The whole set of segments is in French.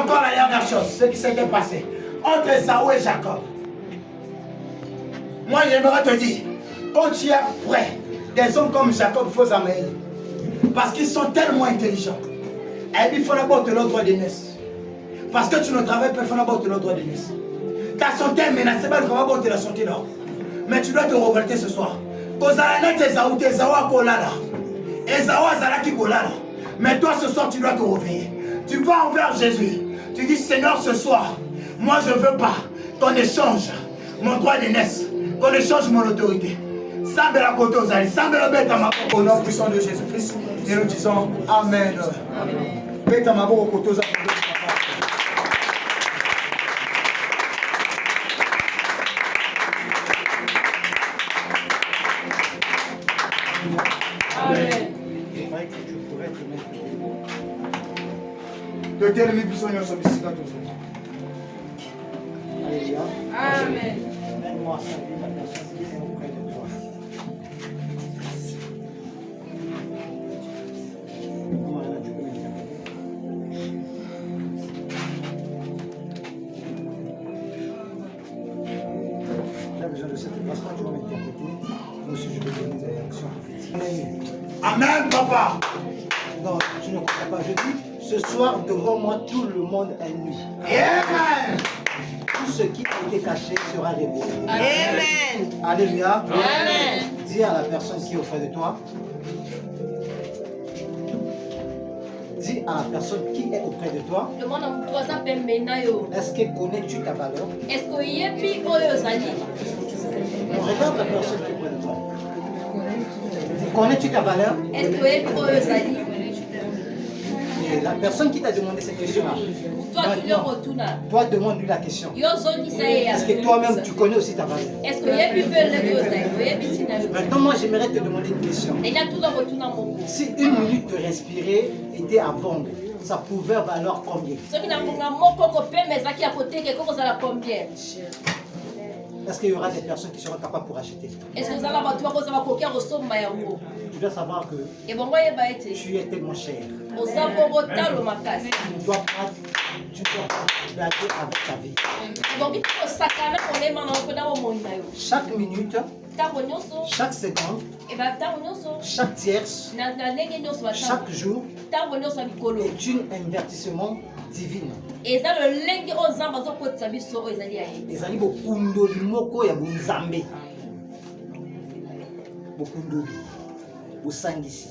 encore la dernière chose, ce qui s'était passé entre Esaü et Jacob. Moi, j'aimerais te dire, quand tu es prêt, des hommes comme Jacob, il faut s'amener. Parce qu'ils sont tellement intelligents. Et puis, il faut d'abord te l'ordre de naissance. Parce que tu ne travailles pas, il faut d'abord te l'ordre de naissance. Ta santé est menacée, mais il faut d'abord te la santé là. Mais tu dois te révolter ce soir. Quand tu es Esaü, tu es Esaü à Kolala. Esaü à Zalaki Kolala. Mais toi, ce soir, tu dois te réveiller. Tu vas envers Jésus. Tu dis, Seigneur, ce soir, moi, je ne veux pas qu'on échange mon droit d'aînesse, qu'on échange mon autorité. Au nom puissant de Jésus-Christ, et nous disons Amen. Amen. Mets-moi à saluer la personne qui est auprès de toi. J'ai besoin de cette façon, tu vas m'interpréter. Moi aussi, je vais donner des réactions. Amen, papa. Non, tu ne comprends pas. Je dis, ce soir, devant moi, tout le monde est nu. Amen. Tout ce qui a été caché sera révélé. Amen. Alléluia. Amen. Dis à la personne qui est auprès de toi. Dis à la personne qui est auprès de toi. Est-ce que connais-tu ta valeur? Regarde la personne qui est auprès de toi. Connais-tu ta valeur? Et la personne qui t'a demandé cette question-là, toi demande-lui la question. Est-ce que toi-même tu connais aussi ta valeur? Maintenant, moi j'aimerais te demander une question. Si une minute de respirer était à vendre, ça pouvait valoir combien? Est-ce qu'il y aura des personnes qui seront capables pour acheter? Tu dois savoir que tu es tellement cher. Tu dois pas blaguer avec ta vie. Chaque minute, chaque seconde, chaque tierce, chaque jour est un investissement divine. Ezali bokundoli moko ya bunzambe. Bokundoli, bosangisi.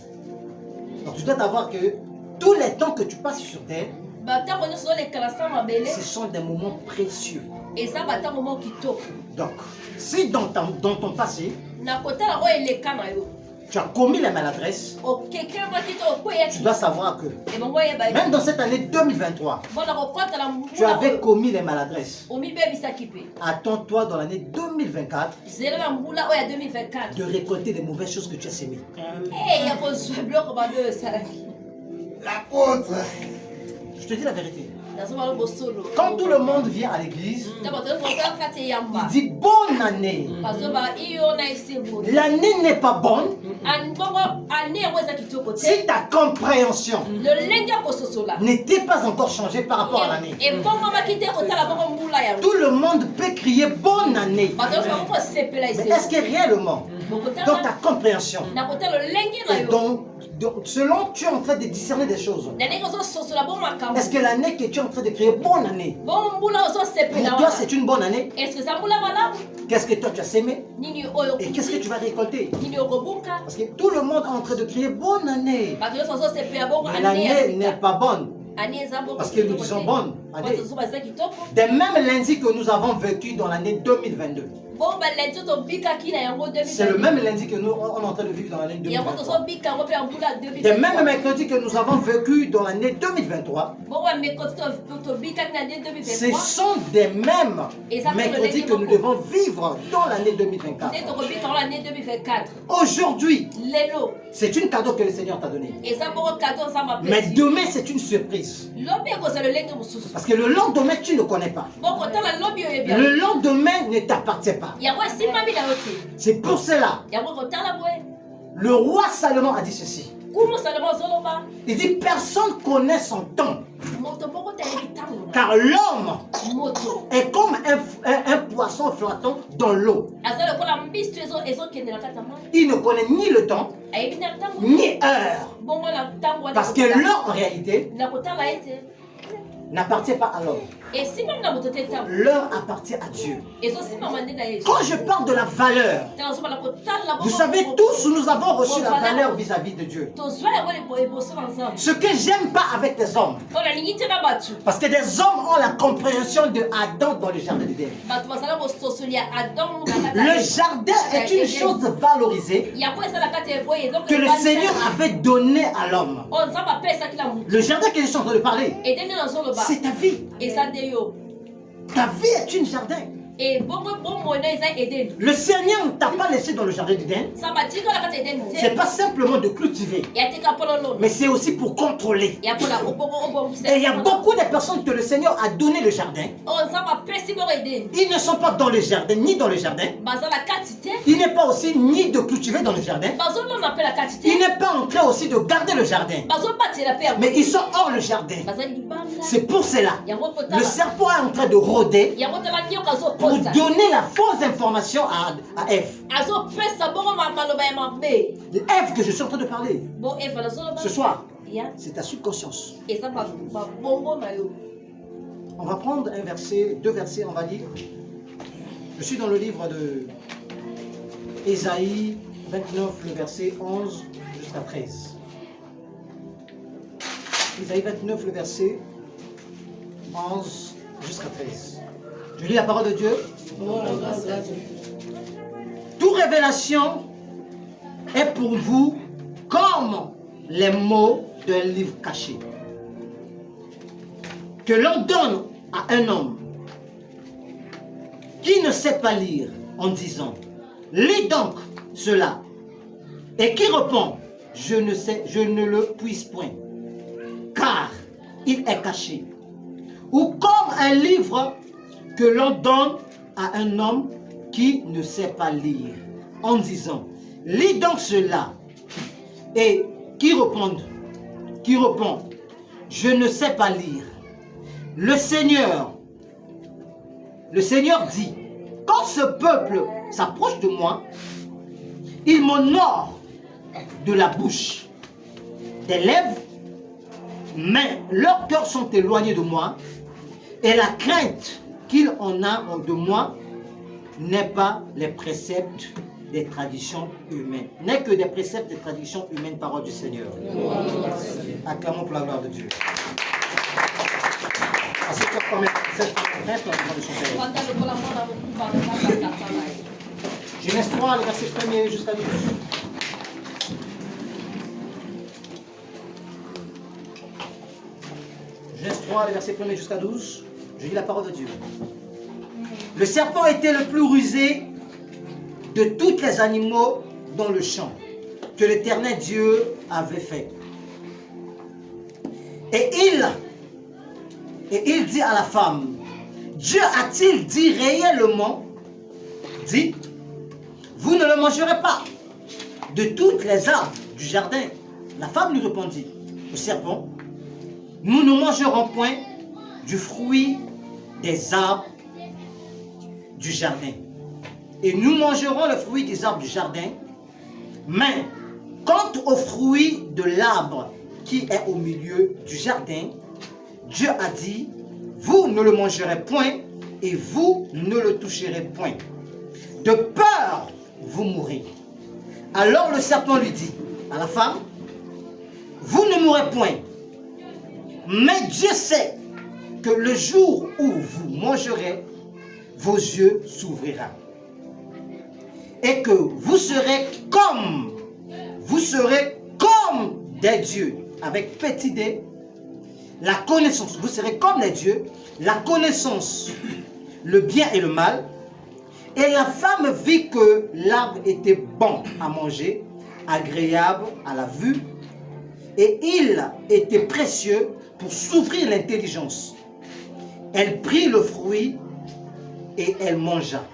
Donc tu dois savoir que tous les temps que tu passes sur terre, ce sont des moments précieux. Donc, si dans ton passé, tu as commis la maladresse, tu dois savoir que même dans cette année 2023, tu avais commis les maladresses. Attends-toi dans l'année 2024 de récolter les mauvaises choses que tu as sémées. L'apôtre. Je te dis la vérité. Quand tout le monde vient à l'église, il dit bonne année. L'année n'est pas bonne si ta compréhension n'était pas encore changée par rapport à l'année. Tout le monde peut crier bonne année. Mais est-ce que réellement, dans ta compréhension, et donc, selon tu es en train de discerner des choses, est-ce que l'année que tu es en train de créer bonne année, pour toi c'est une bonne année? Qu'est-ce que toi tu as sémé et qu'est-ce que tu vas récolter? Parce que tout le monde est en train de crier bonne année, mais l'année n'est pas bonne. Parce que nous disons bonne année. Des mêmes lundis que nous avons vécu dans l'année 2022. C'est le même lundi que nous on est en train de vivre dans l'année 2023. Des mêmes mercredis que nous avons vécu dans l'année 2023. Ce sont des mêmes mercredis que nous devons vivre dans l'année 2024. Aujourd'hui, c'est une cadeau que le Seigneur t'a donné. Mais demain, c'est une surprise. Parce que le lendemain, tu ne connais pas. Le lendemain ne t'appartient pas. C'est pour cela. Le roi Salomon a dit ceci. Il dit personne connaît son temps. Car l'homme est comme un poisson flottant dans l'eau. Il ne connaît ni le temps, ni heure. Parce que l'heure, en réalité, n'appartient pas à l'homme. L'heure appartient à Dieu. Quand je parle de la valeur, vous savez tous, nous avons reçu la valeur vis-à-vis de Dieu. Ce que j'aime pas avec les hommes, parce que des hommes ont la compréhension de Adam dans le jardin d'Éden. Le jardin est une chose valorisée que le Seigneur avait donnée à l'homme. Le jardin que je suis en train de parler, c'est ta vie. Ta vie est un jardin. Le Seigneur ne t'a pas laissé dans le jardin d'Éden. C'est pas simplement de cultiver, mais c'est aussi pour contrôler. Et il y a beaucoup de personnes que le Seigneur a donné le jardin. Ils ne sont pas dans le jardin, ni dans le jardin. Il n'est pas aussi ni de cultiver dans le jardin. Il n'est pas en train aussi de garder le jardin. Mais ils sont hors le jardin. C'est pour cela. Le serpent est en train de rôder pour donner la fausse information à Ève. Ève que je suis en train de parler ce soir, c'est ta subconscience. On va prendre un verset, deux versets, on va lire. Je suis dans le livre de Ésaïe 29, le verset 11 jusqu'à 13. Ésaïe 29, le verset 11 jusqu'à 13. Je lis la parole de Dieu. Toute révélation est pour vous comme les mots d'un livre caché, que l'on donne à un homme qui ne sait pas lire en disant « Lis donc cela » et qui répond « Je ne sais, je ne le puisse point, car il est caché. » Ou comme un livre que l'on donne à un homme qui ne sait pas lire, en disant, lis donc cela, et qui répond, je ne sais pas lire. Le Seigneur dit, quand ce peuple s'approche de moi, il m'honore de la bouche, des lèvres, mais leurs cœurs sont éloignés de moi, et la crainte qu'il en a de moi n'est pas les préceptes des traditions humaines. N'est que des préceptes des traditions humaines, parole du Seigneur. Acclamons pour la gloire de Dieu. Genèse 3, le verset 1er jusqu'à 12. Genèse 3, le verset 1er jusqu'à 12. Je lis la parole de Dieu. Le serpent était le plus rusé de tous les animaux dans le champ que l'Éternel Dieu avait fait. Et il dit à la femme, Dieu a-t-il dit réellement, dit, vous ne le mangerez pas de toutes les arbres du jardin. La femme lui répondit au serpent, nous ne mangerons point du fruit des arbres du jardin. Et nous mangerons le fruit des arbres du jardin. Mais quant au fruit de l'arbre qui est au milieu du jardin, Dieu a dit, vous ne le mangerez point et vous ne le toucherez point. De peur, vous mourrez. Alors le serpent lui dit à la femme, vous ne mourrez point. Mais Dieu sait que le jour où vous mangerez, vos yeux s'ouvriront. Et que vous serez comme des dieux, avec petit d, la connaissance. Vous serez comme les dieux, la connaissance, le bien et le mal. Et la femme vit que l'arbre était bon à manger, agréable à la vue, et il était précieux pour s'ouvrir l'intelligence. Elle prit le fruit et elle mangea.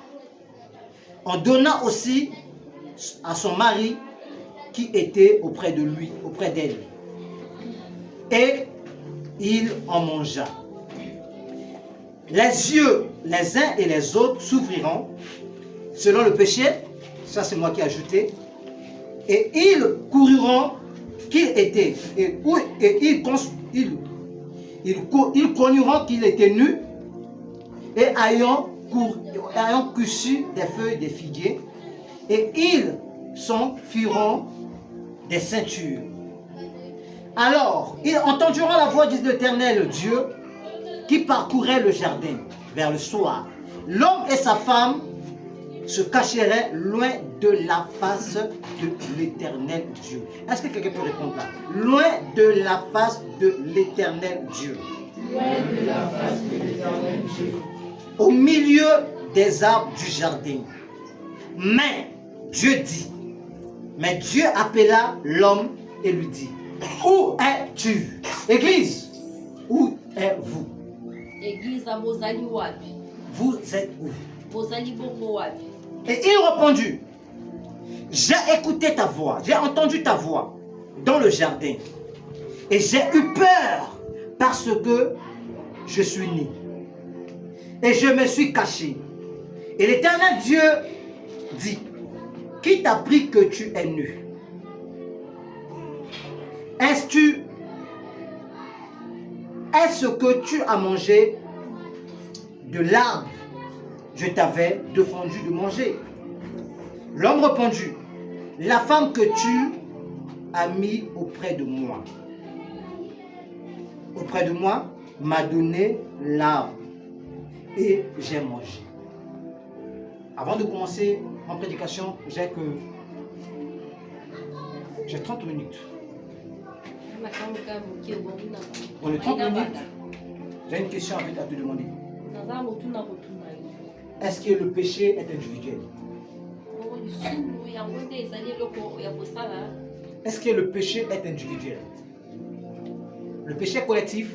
En donna aussi à son mari qui étaient auprès de lui, auprès d'elle. Et il en mangea. Les yeux, les uns et les autres s'ouvriront selon le péché, ça c'est moi qui ai ajouté, et ils couriront qu'il était, et ils cogneront qu'il était nu, et ayant cousu des feuilles de figuier, et ils s'enfuiront des ceintures. Alors, ils entendront la voix de l'Éternel Dieu qui parcourait le jardin vers le soir. L'homme et sa femme se cacheraient loin de la face de l'Éternel Dieu. Est-ce que quelqu'un peut répondre là? Loin de la face de l'Éternel Dieu. Loin de la face de l'Éternel Dieu. Au milieu des arbres du jardin. Mais Dieu dit, mais Dieu appela l'homme et lui dit, où es-tu? Église, où êtes-vous? Église à Bozali wapi. Vous êtes où? Bozali bongo wapi. Et il répondit, j'ai écouté ta voix, j'ai entendu ta voix dans le jardin. Et j'ai eu peur parce que je suis né. Et je me suis caché. Et l'Éternel Dieu dit, qui t'a appris que tu es nu? Est-ce que tu as mangé de l'arbre je t'avais défendu de manger? L'homme répondit, la femme que tu as mis auprès de moi m'a donné l'arbre et j'ai mangé. Avant de commencer ma prédication, j'ai 30 minutes. Dans les 30 minutes, j'ai une question à te demander. Est-ce que le péché est individuel? Est-ce que le péché est individuel? Le péché est collectif?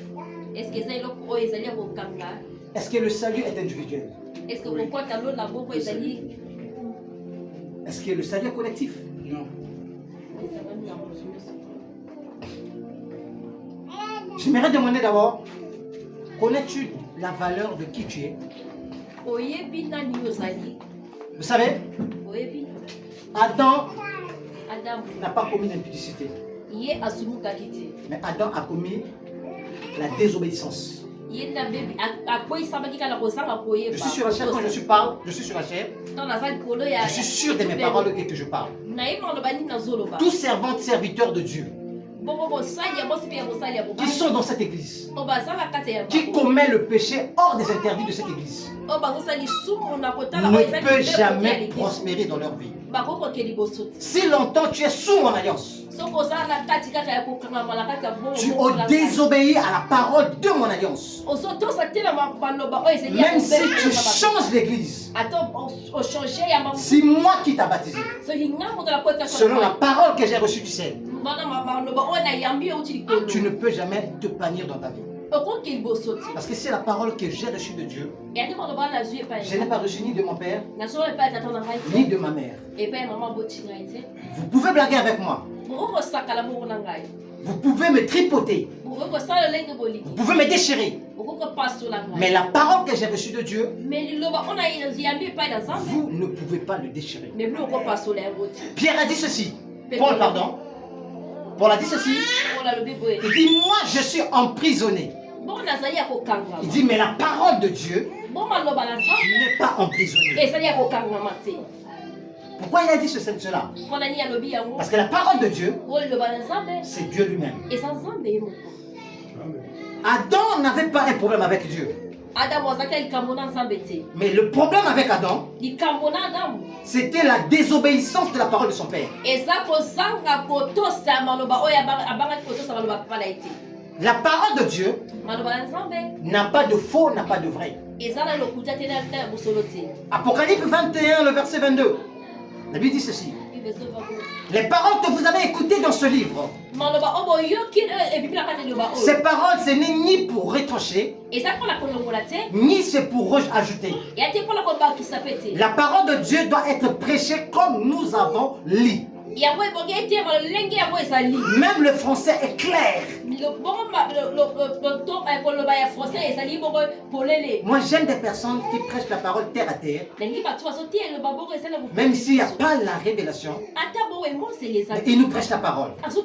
Est-ce que le salut est individuel? Est-ce que le salut est collectif? Non. J'aimerais demander d'abord, connais-tu la valeur de qui tu es? Vous savez, Adam n'a pas commis l'impudicité. Mais Adam a commis la désobéissance. Je suis sur la chair quand je parle, je suis sur la chair. Je suis sûr de mes paroles que je parle. Tous servantes, serviteurs de Dieu qui sont dans cette église, qui commet le péché hors des interdits de cette église, ne peut jamais prospérer dans leur vie. Si longtemps tu es sous mon alliance, tu as désobéi à la parole de mon alliance. Même si tu changes l'église, c'est moi qui t'ai baptisé selon la parole que j'ai reçue du ciel, tu ne peux jamais te bannir dans ta vie. Parce que c'est la parole que j'ai reçue de Dieu. Je n'ai pas reçu ni de mon père, ni de ma mère. Vous pouvez blaguer avec moi. Vous pouvez me tripoter. Vous pouvez me déchirer. Mais la parole que j'ai reçue de Dieu, vous ne pouvez pas le déchirer. Pierre a dit ceci. Paul, pardon. Paul a dit ceci. Il dit, moi je suis emprisonné. Il dit, mais la parole de Dieu n'est pas emprisonnée. Pourquoi il a dit cela? Parce que la parole de Dieu, c'est Dieu lui-même. Adam n'avait pas un problème avec Dieu. Mais le problème avec Adam, c'était la désobéissance de la parole de son père. La parole de Dieu n'a pas de faux, n'a pas de vrai. Apocalypse 21, le verset 22. La Bible dit ceci. Les paroles que vous avez écoutées dans ce livre, ces paroles, ce n'est ni pour retrancher, ni c'est pour ajouter. La parole de Dieu doit être prêchée comme nous avons lu. Même le français est clair. Moi, j'aime des personnes qui prêchent la parole terre à terre. Même s'il n'y a pas la révélation, ils nous prêchent la parole. Parce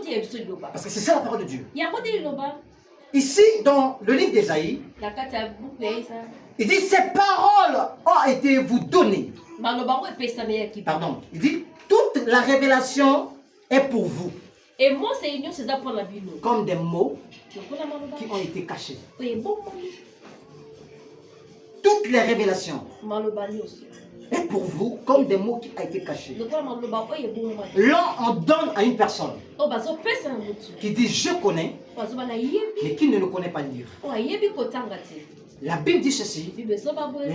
que c'est ça la parole de Dieu. Ici, dans le livre d'Ésaïe, il dit, ces paroles ont été vous données. Pardon, il dit, toute la révélation est pour vous. Comme des mots qui ont été cachés. Toutes les révélations est pour vous comme des mots qui ont été cachés. L'un en donne à une personne qui dit je connais, mais qui ne le connaît pas lire. La Bible dit ceci,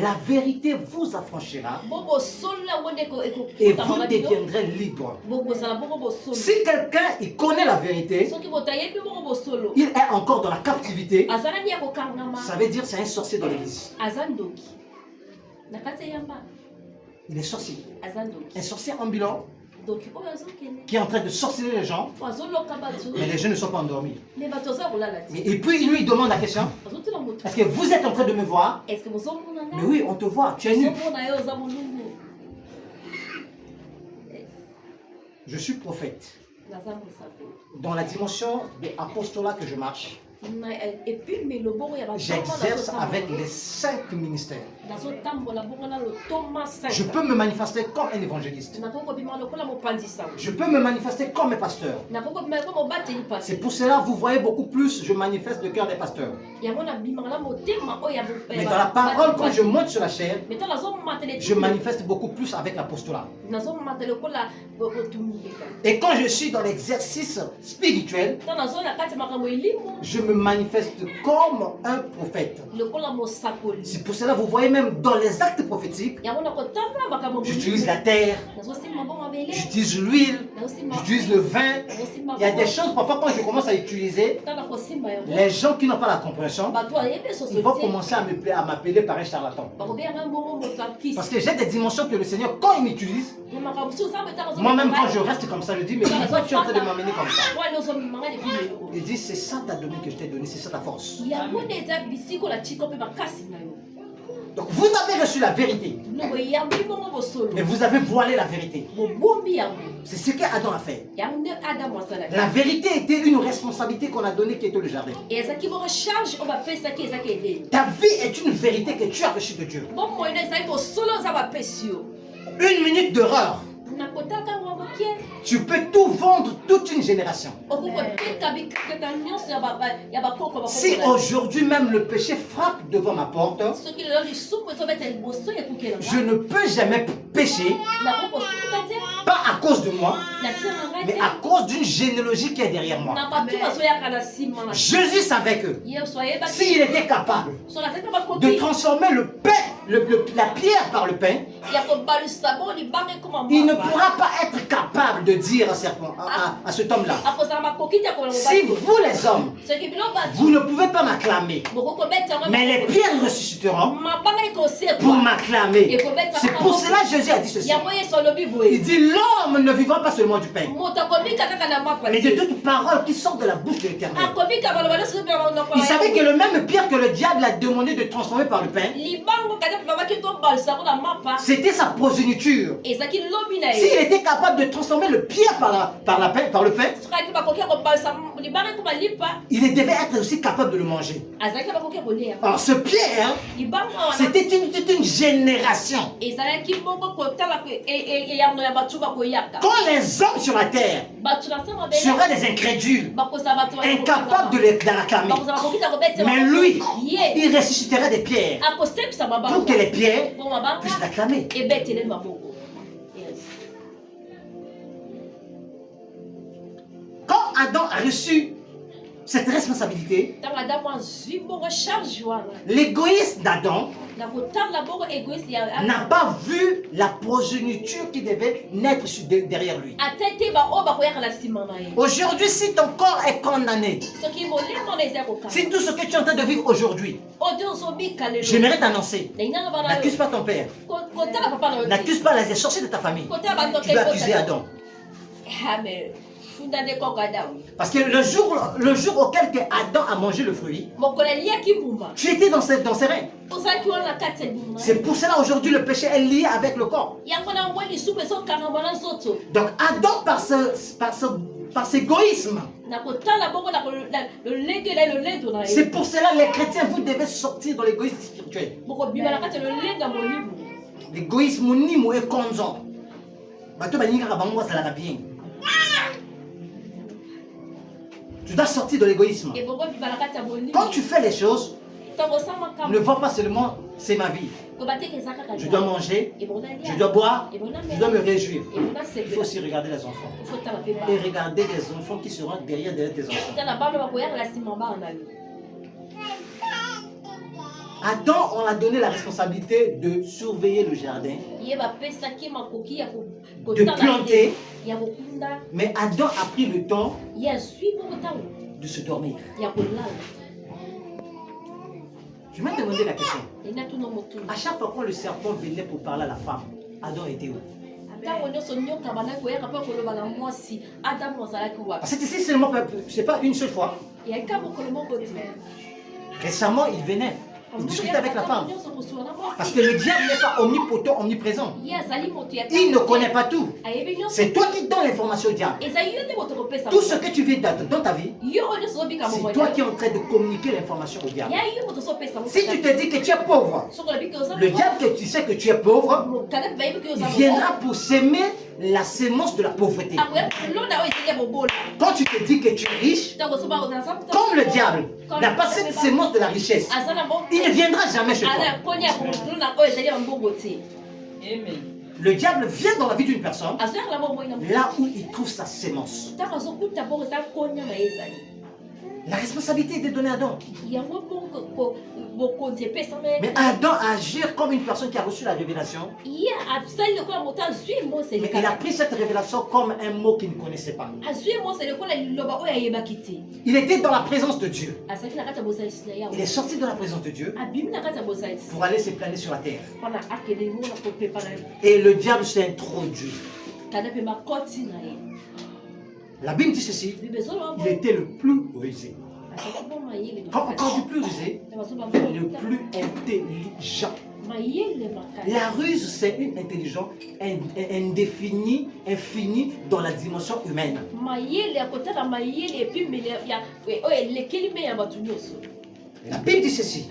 la vérité vous affranchira et vous deviendrez libre. Si quelqu'un il connaît la vérité, il est encore dans la captivité, ça veut dire c'est un sorcier dans l'église. Il est sorcier. Un sorcier ambulant qui est en train de sorceller les gens, mais les gens ne sont pas endormis. Et puis lui il demande la question, est-ce que vous êtes en train de me voir? Mais oui, on te voit, tu es nu. Je suis prophète. Dans la dimension de l'apostolat que je marche, j'exerce avec les 5 ministères. Je peux me manifester comme un évangéliste. Je peux me manifester comme un pasteur. C'est pour cela que vous voyez beaucoup plus, je manifeste le cœur des pasteurs. Mais dans la parole, quand je monte sur la chair, je manifeste beaucoup plus avec l'apostolat. Et quand je suis dans l'exercice spirituel, je me manifeste comme un prophète. C'est pour cela que vous voyez même dans les actes prophétiques, j'utilise la terre, j'utilise l'huile, j'utilise le vin. Il y a des choses parfois quand je commence à utiliser, les gens qui n'ont pas la compréhension, ils vont commencer à m'appeler par un charlatan. Parce que j'ai des dimensions que le Seigneur, quand il m'utilise, moi-même quand je reste comme ça, je dis mais pourquoi tu es en train de m'amener comme ça? Il dit c'est ça ta donnée que je t'ai donné, c'est ça ta force. Donc vous avez reçu la vérité, mais vous avez voilé la vérité. C'est ce qu'Adam a fait. La vérité était une responsabilité qu'on a donnée qui était le jardin. Ta vie est une vérité que tu as reçue de Dieu. Une minute d'erreur, tu peux tout vendre toute une génération. Si aujourd'hui même le péché frappe devant ma porte, je ne peux jamais pécher, pas à cause de moi, mais à cause d'une généalogie qui est derrière moi. Jésus savait que s'il était capable de transformer le pain, la pierre par le pain, il ne pourra pas être capable de dire à cet homme-là, si vous les hommes, vous ne pouvez pas m'acclamer, mais les pierres ressusciteront pour m'acclamer. C'est pour cela que Jésus a dit ceci. Il dit l'homme ne vivra pas seulement du pain, mais de toute parole qui sort de la bouche de l'Éternel. Il savait que le même pierre que le diable a demandé de transformer par le pain, c'était sa progéniture. S'il était capable de transformer le pierre par le pain, il devait être aussi capable de le manger. Alors ce pierre, c'était une génération. Quand les hommes sur la terre seraient des incrédules, incapables de l'acclamer, mais lui, il ressusciterait des pierres pour que les pierres puissent l'acclamer. Quand Adam a reçu cette responsabilité, l'égoïsme d'Adam n'a pas vu la progéniture qui devait naître derrière lui. Aujourd'hui, si ton corps est condamné, si tout ce que tu es en train de vivre aujourd'hui, j'aimerais t'annoncer, n'accuse pas ton père, n'accuse pas les sorciers de ta famille, tu dois accuser Adam. Parce que le jour auquel Adam a mangé le fruit, tu étais dans ses reins. C'est pour cela aujourd'hui le péché est lié avec le corps. Donc Adam par cet égoïsme. C'est pour cela les chrétiens, vous devez sortir de l'égoïsme spirituel. L'égoïsme nimo est konzo. Tu dois sortir de l'égoïsme. Quand tu fais les choses, ne vois pas seulement c'est ma vie. Je dois manger, je dois boire, je dois me réjouir. Il faut aussi regarder les enfants. Et regarder les enfants qui seront derrière tes enfants. Adam, on a donné la responsabilité de surveiller le jardin, de planter, mais Adam a pris le temps de se dormir. Je m'ai demandé la question. À chaque fois que le serpent venait pour parler à la femme, Adam était où? Parce que ici, c'est pas une seule fois. Récemment, il venait. Il discutait avec la femme. Parce que le diable n'est pas omnipotent, omniprésent. Il ne connaît pas tout. C'est toi qui donnes l'information au diable. Tout ce que tu vis dans ta vie, c'est toi qui es en train de communiquer l'information au diable. Si tu te dis que tu es pauvre, le diable que tu sais que tu es pauvre, il viendra pour s'aimer la sémence de la pauvreté. Quand tu te dis que tu es riche, comme le diable n'a pas cette sémence de la richesse, il ne viendra jamais chez toi. Le diable vient dans la vie d'une personne là où il trouve sa sémence. La responsabilité était donnée à Adam. Mais Adam a agi comme une personne qui a reçu la révélation. Mais il a pris cette révélation comme un mot qu'il ne connaissait pas. Il était dans la présence de Dieu. Il est sorti de la présence de Dieu pour aller se planer sur la terre. Et le diable s'est introduit. La Bible dit ceci, il était le plus rusé. Encore du plus rusé, le plus intelligent. La ruse, c'est une intelligence indéfinie, infinie dans la dimension humaine. La Bible dit ceci.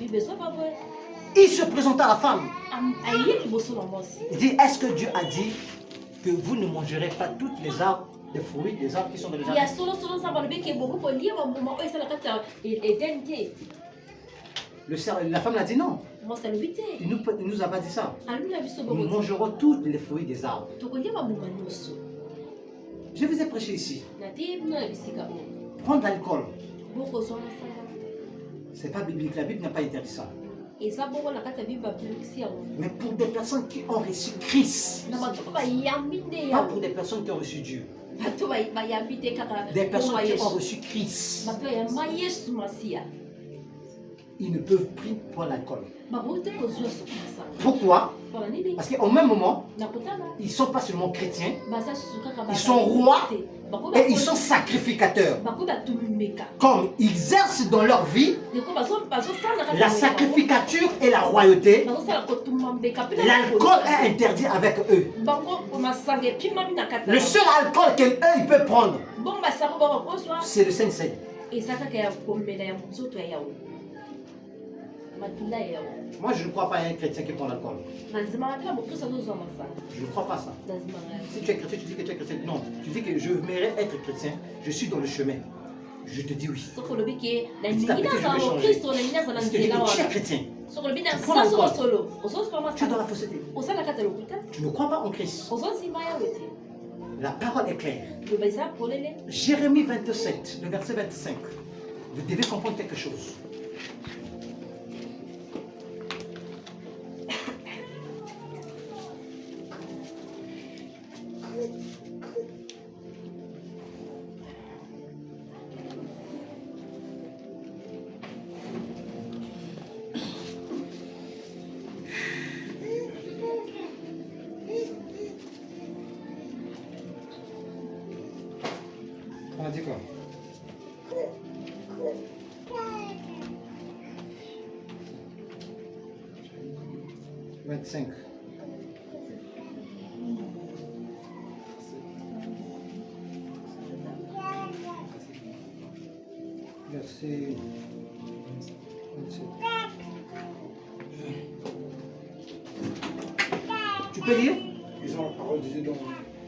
Il se présenta à la femme. Il dit, est-ce que Dieu a dit que vous ne mangerez pas toutes les arbres, des fruits, des arbres qui sont dans le jardin? La femme l'a dit non. Il nous a pas dit ça. Nous mangerons tous les fruits des arbres. Je vous ai prêché ici. Prendre l'alcool, c'est pas biblique. La Bible n'a pas interdit ça. Mais pour des personnes qui ont reçu Christ, pas pour des personnes qui ont reçu Dieu. Des personnes qui ont reçu Christ, ils ne peuvent plus prendre l'alcool. Pourquoi? Parce qu'au même moment, ils ne sont pas seulement chrétiens, ils sont rois et ils sont sacrificateurs. Comme ils exercent dans leur vie la sacrificature et la royauté, l'alcool est interdit avec eux. Le seul alcool qu'eux ils peuvent prendre, c'est le Saint-Seine. Moi, je ne crois pas à un chrétien qui prend l'alcool. Je ne crois pas ça. Si tu es chrétien, tu dis que tu es chrétien. Non, tu dis que je m'aimerais être chrétien, je suis dans le chemin. Je te dis oui. Tu es chrétien. Tu prends l'alcool. Tu es dans la fausseté. Tu ne crois pas en Christ. La parole est claire. Jérémie 27, le verset 25. Vous devez comprendre quelque chose. On a dit quoi? « 25. Verset 27. Tu peux lire? Lisons la parole de Dieu dans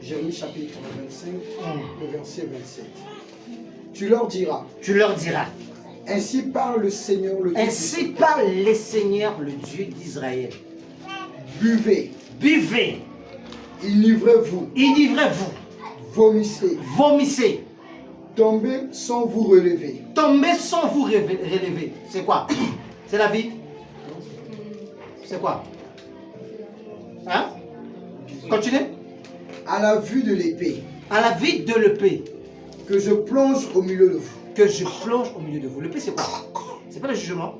Jérémie chapitre 25, le verset 27. Tu leur diras. Tu leur diras. Ainsi parle le Seigneur le Dieu. Ainsi parle le Seigneur le Dieu d'Israël. Buvez. Buvez. Enivrez-vous. Enivrez-vous. Vomissez. Vomissez. Tombez sans vous relever. Tombez sans vous relever. C'est quoi? C'est la vie? C'est quoi? Hein? Continuez. À la vue de l'épée. À la vue de l'épée. Que je plonge au milieu de vous. Que je plonge au milieu de vous. L'épée, c'est quoi? C'est pas le jugement.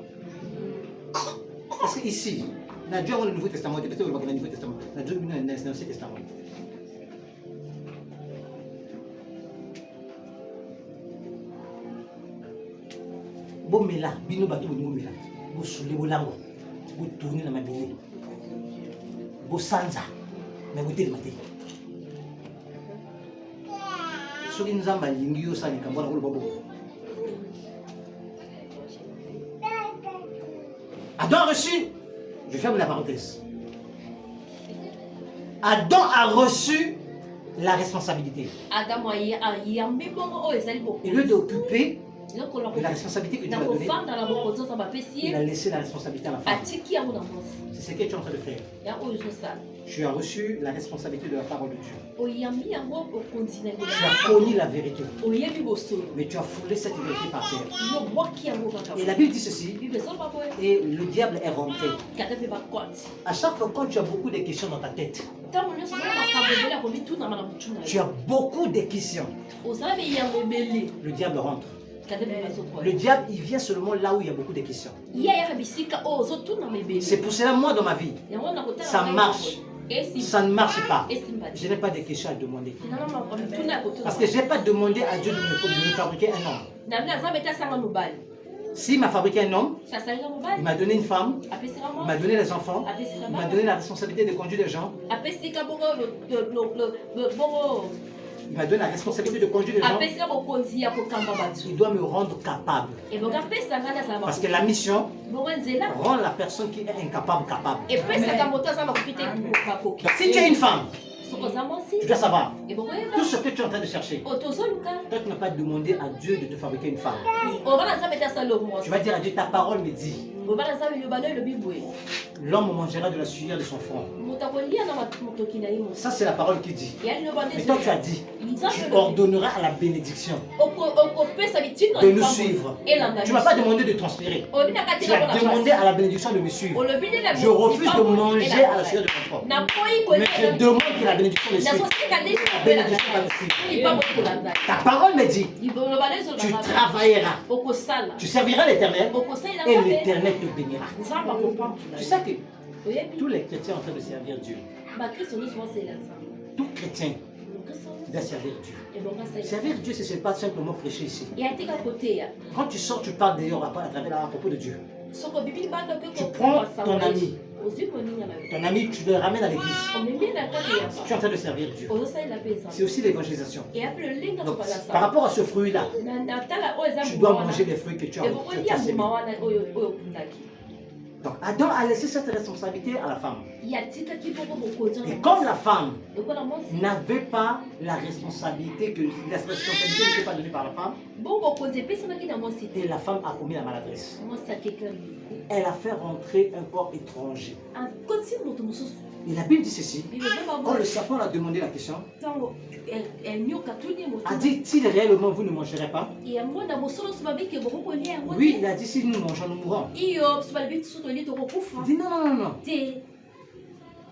Parce que ici, on a Dieu dans le Nouveau Testament. On a Dieu dans le Nouveau Testament. On a Dieu dans l'Ancien Testament. Bomela, bino bato bomela. Bo sule bolango. Bo tourner na mabele. Bo sanza. Mais vous télématez. Ce qui nous a mal dit, c'est que nous avons Adam a reçu, je ferme la parenthèse. Adam a reçu la responsabilité. Et lieu d'occuper de la responsabilité que Dieu a donnée, il a laissé la responsabilité à la femme. C'est ce que tu es en train de faire. Tu as reçu la responsabilité de la parole de Dieu. Tu as connu la vérité. Mais tu as foulé cette vérité par terre. Et la Bible dit ceci. Et le diable est rentré. À chaque fois quand tu as beaucoup de questions dans ta tête, tu as beaucoup de questions, le diable rentre. Le diable, il vient seulement là où il y a beaucoup de questions. C'est pour cela, moi, dans ma vie, ça marche. Ça ne marche pas. Je n'ai pas de questions à demander. Parce que je n'ai pas demandé à Dieu de me fabriquer un homme. S'il m'a fabriqué un homme, il m'a donné une femme, il m'a donné les enfants, il m'a donné la responsabilité de conduire les gens. Il m'a donné la responsabilité de conduire les gens. Il doit me rendre capable. Parce que la mission rend la personne qui est incapable capable. Donc, si tu es une femme, tu dois savoir tout ce que tu es en train de chercher. Toi, tu n'as pas demandé à Dieu de te fabriquer une femme. Tu vas dire à Dieu, ta parole me dit. L'homme mangera de la sueur de son front. Ça, c'est la parole qui dit. Mais toi, tu as dit, tu ordonneras à la bénédiction de nous suivre. Tu ne m'as pas demandé de transpirer. Tu as demandé à la bénédiction de me suivre. Je refuse de manger à la sueur de mon front. Mais je demande que la bénédiction me suive. La bénédiction va me suivre. Ta parole me dit, tu travailleras. Tu serviras l'Éternel et l'Éternel te bénira. Tu sais que tous les chrétiens sont en train de servir Dieu. Tout chrétien doit servir Dieu. Servir Dieu, ce n'est pas simplement prêcher ici. Quand tu sors, tu parles d'ailleurs à propos de Dieu. Tu prends ton ami. Ton ami, tu le ramènes à l'église. Tu es en train de servir Dieu. C'est aussi l'évangélisation. Donc, par rapport à ce fruit-là, tu dois manger les fruits que tu as semés. Donc, Adam a laissé cette responsabilité à la femme. Et comme la femme n'avait pas la responsabilité, que la responsabilité n'était pas donnée par la femme, et la femme a commis la maladresse. Elle a fait rentrer un corps étranger. Et la Bible dit ceci, quand le serpent a demandé la question, a dit-il réellement vous ne mangerez pas? Oui, il a dit si nous mangeons, nous mourrons. Il dit non, non, non, non.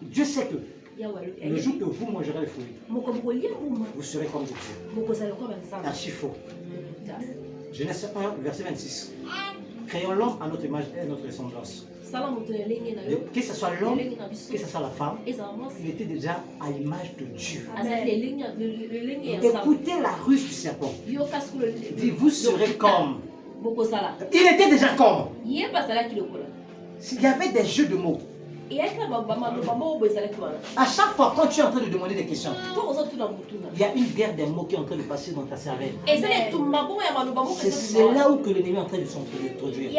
Dieu sait que le jour que vous mangerez les fruits, vous serez comme Dieu. Archi faux. Genèse 1, verset 26. créons l'homme à notre image et à notre ressemblance. Que ce soit l'homme, que ce soit la femme, il était déjà à l'image de Dieu. Écoutez la ruse du serpent. Il dit, vous serez comme. Il était déjà comme. Il y avait des jeux de mots. À chaque fois, quand tu es en train de demander des questions, il y a une guerre des mots qui est en train de passer dans ta cervelle. C'est là où que l'ennemi est en train de s'introduire.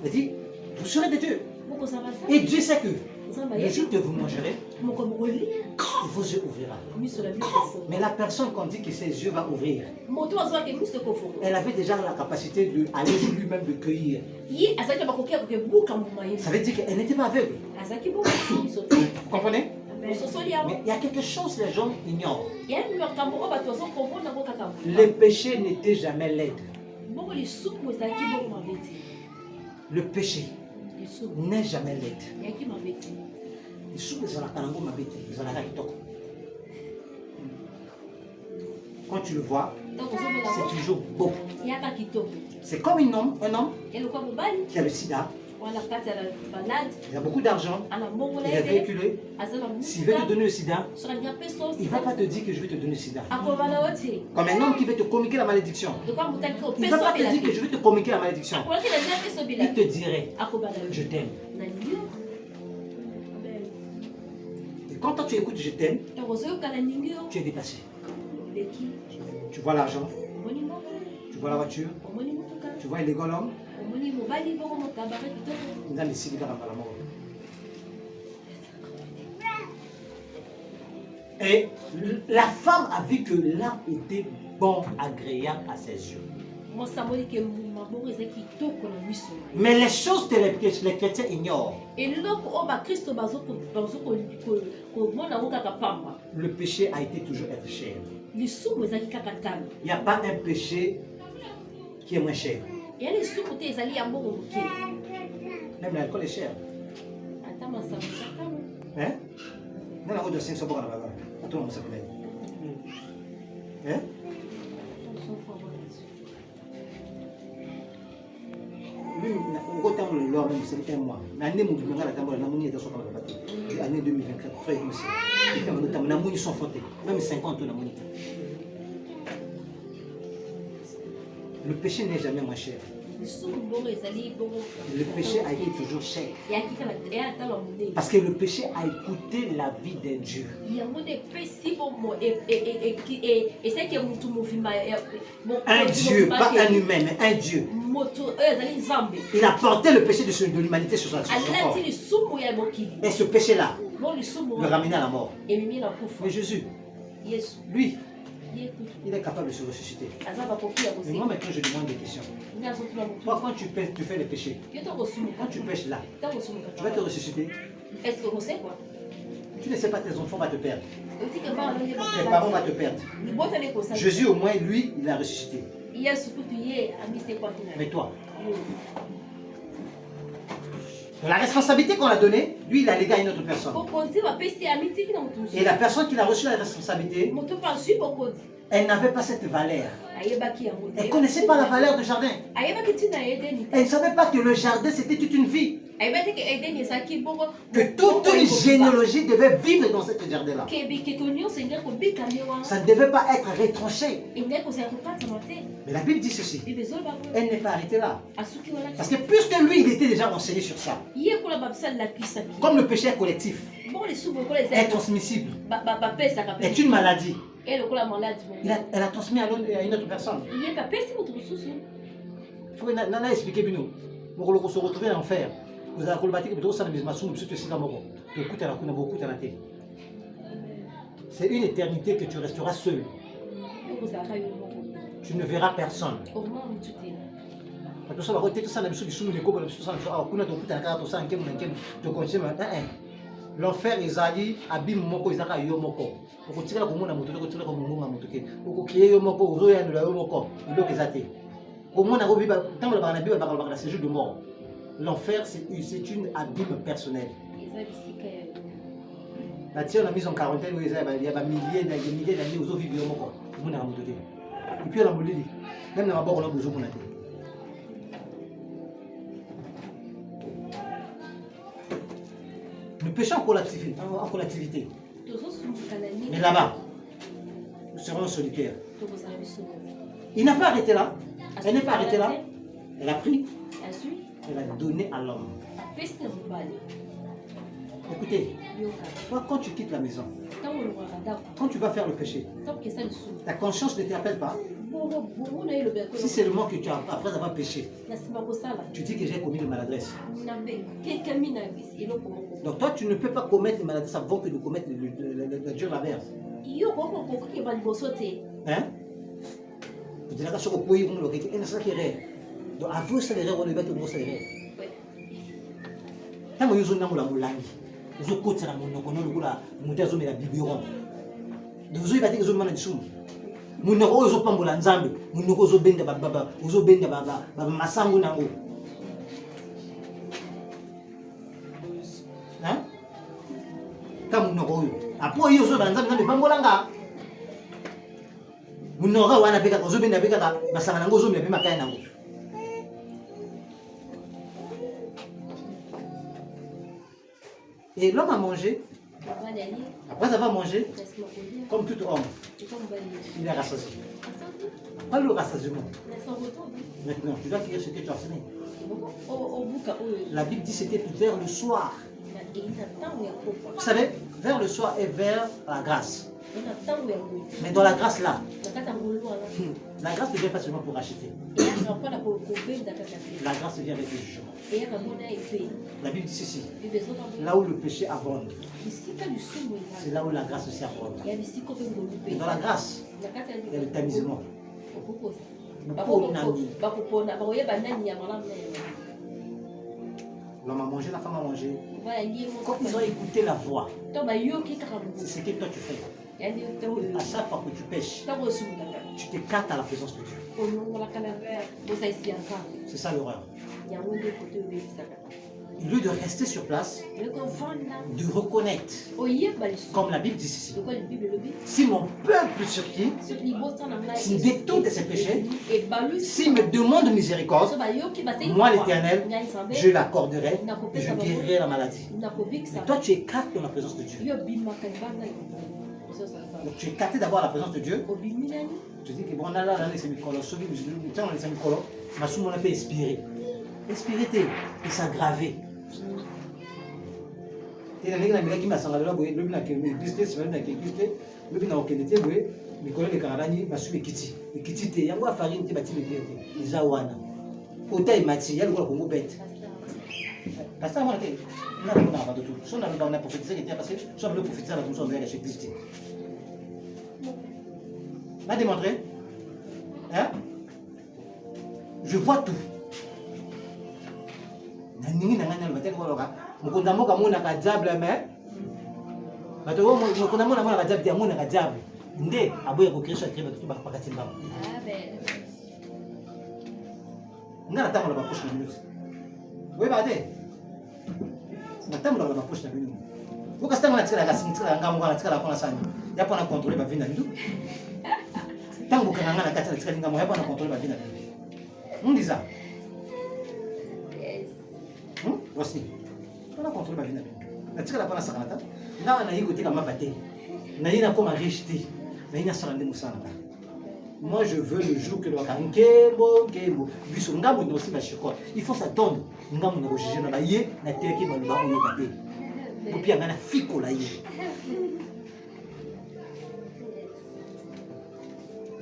Il dit, vous serez des dieux. Et Dieu sait que le jour que vous mangerez, vos yeux ouvrira. Mais la personne qu'on dit que ses yeux vont ouvrir, elle avait déjà la capacité d'aller lui-même de cueillir. Ça veut dire qu'elle n'était pas aveugle. Vous comprenez? Mais il y a quelque chose que les gens ignorent. Le péché n'était jamais laid. Le péché n'est jamais laid. Quand tu le vois, c'est toujours beau. C'est comme un homme qui a le sida. Il a beaucoup d'argent, il est véhiculé. S'il veut te donner le sida, il ne va pas te dire que je vais te donner le sida. Comme un homme qui veut te communiquer la malédiction. Il ne va pas te dire que je vais te communiquer la malédiction. Il te dirait, je t'aime. Et quand toi tu écoutes je t'aime, tu es dépassé. Tu vois l'argent, tu vois la voiture, tu vois les golons. Et la femme a vu que l'arbre était bon, agréable à ses yeux. Mais les choses que les chrétiens ignorent. Le péché a été toujours être cher. Il n'y a pas un péché qui est moins cher. Même l'alcool est cher. Hein? Non, la route de 500 bords à la bas. Attends, on s'appelle. Hein? Au temps de l'or, même c'est un mois. L'année où on a la table, on a l'année 2024. Frère, aussi. On a mis son fronté. Même 50 on a mis. Le péché n'est jamais moins cher. Le péché a été toujours cher. Parce que le péché a écouté la vie d'un Dieu. Un Dieu, pas un humain, mais un Dieu. Il a porté le péché de l'humanité sur son corps. Et ce péché-là le ramenait à la mort. Mais Jésus, lui, il est capable de se ressusciter. Mais moi maintenant je demande des questions. Toi quand tu fais le péché, quand tu pêches là, tu vas te ressusciter. Tu ne sais pas, tes enfants vont te perdre. Tes parents vont te perdre. Jésus au moins lui, il a ressuscité. Mais toi, la responsabilité qu'on a donnée, lui il a légué à une autre personne. Et la personne qui a reçu la responsabilité, elle n'avait pas cette valeur. Elle ne connaissait pas la valeur du jardin. Elle ne savait pas que le jardin c'était toute une vie. Que toute une généalogie devait vivre dans ce jardin-là. Ça ne devait pas être retranché. Mais la Bible dit ceci. Elle n'est pas arrêtée là. Parce que puisque lui, il était déjà enseigné sur ça. Comme le péché est collectif, est transmissible, est une maladie. Elle a transmis à une autre personne. Il faut expliquer nous. Nous se retrouver en enfer. Vous avez c'est une éternité que tu resteras seul. Tu ne verras personne. L'enfer ezali abim moko ezaka yo moko. Okotikala komona moto okotikala komunga moto ke. Okokiye yo moko ozoyandula yo moko. Iloko ezate. Komona ko biba tango la bana biba bakala c'est juste de mort. L'enfer c'est une abîme personnelle. La tia on a mis en quarantaine où il y a des milliers d'années aux vivre yo moko. Komona moto te. Et puis la molili. Même dans ma barre, on a besoin de monter. Nous péchons en collectivité. Mais là-bas, nous serons solitaires. Il n'a pas arrêté là. Elle n'est pas arrêtée là. Elle a pris. Elle a donné à l'homme. Écoutez, toi, quand tu quittes la maison, quand tu vas faire le péché, ta conscience ne t'appelle pas. Si c'est le mot que tu as, après avoir péché, tu dis que j'ai commis une maladresse. Donc toi, tu ne peux pas commettre une maladresse avant que de commettre le Dieu la mère. Hein? Vous dites que sur le pays, vous ne savez pas. Donc avant ça, les rêves, on ne va pas te montrer. Tant que vous avez un moulin, vous avez un côté de mon nom, vous avez un biberon. Vous avez un moulin de soum. Vous avez un moulin de zambe. Vous avez un bende baba. Vous avez un bende masangu nango. Hein? Quand vous avez après vous avez un zambe bambolanga. Vous avez un bende vous avez un bende masanga nango vous avez un makaya nango. Et l'homme a mangé. Après avoir mangé, comme tout homme, il est rassasié. Pas le rassasiement. Maintenant, tu dois crier ce que tu as enseigné. La Bible dit que c'était vers le soir. Vous savez, vers le soir et vers la grâce. Mais dans la grâce là, la grâce ne vient pas seulement pour acheter. La grâce vient avec le jugement. La Bible dit ceci. Là où le péché abonde, c'est là où la grâce aussi abonde. Et dans la grâce, il y a le tamisement. L'homme a mangé, la femme a mangé. Quand ils ont écouté la voix, c'est ce que toi tu fais. À chaque fois que tu pêches, tu t'écartes à la présence de Dieu. C'est ça l'horreur. Au lieu de rester sur place, de reconnaître, comme la Bible dit ici, si mon peuple sur qui, s'il détourne de ses péchés, s'il me demande miséricorde, moi l'Éternel, je l'accorderai et je guérirai la maladie. Et toi tu écartes dans la présence de Dieu. Donc tu es écarté d'avoir la présence de Dieu. Tu dis que bon, là, c'est Mikolo. C'est Mikolo. Ma somme, on a fait expirer. Expirer, et s'aggraver. Tu es là, qui m'a sangalé là, le bin a existé, c'est vrai qu'il existé. Le bin a aucun été, Mikolo de Karadani, ma somme est Kiti. Et Kiti, il y a un farine qui bâtit les Zawana. Ota et Mati, il y a le Congo bête. Parce que moi, on a tout. Soit on a prophétisé qui était passé, soit on a prophétisé à la fonction de la chez Christ. M'a démontré. Hein? Je vois tout. Tant que vous avez un peu de contrôle, on dit ça. Voici. On a contrôlé ma vie. On a tiré la panne à Sakanata. Là, on a écouté comme ma bataille. On a eu comme un rejeté. On a eu un salandé moussana. Moi, je veux le jour que le Wakan Kebo, Biso, Ngamo, nous aussi, il faut s'attendre. Ngamo, nous juger dans la yé, na teki, maluba, on est batté. Et puis, on a un fico la yé.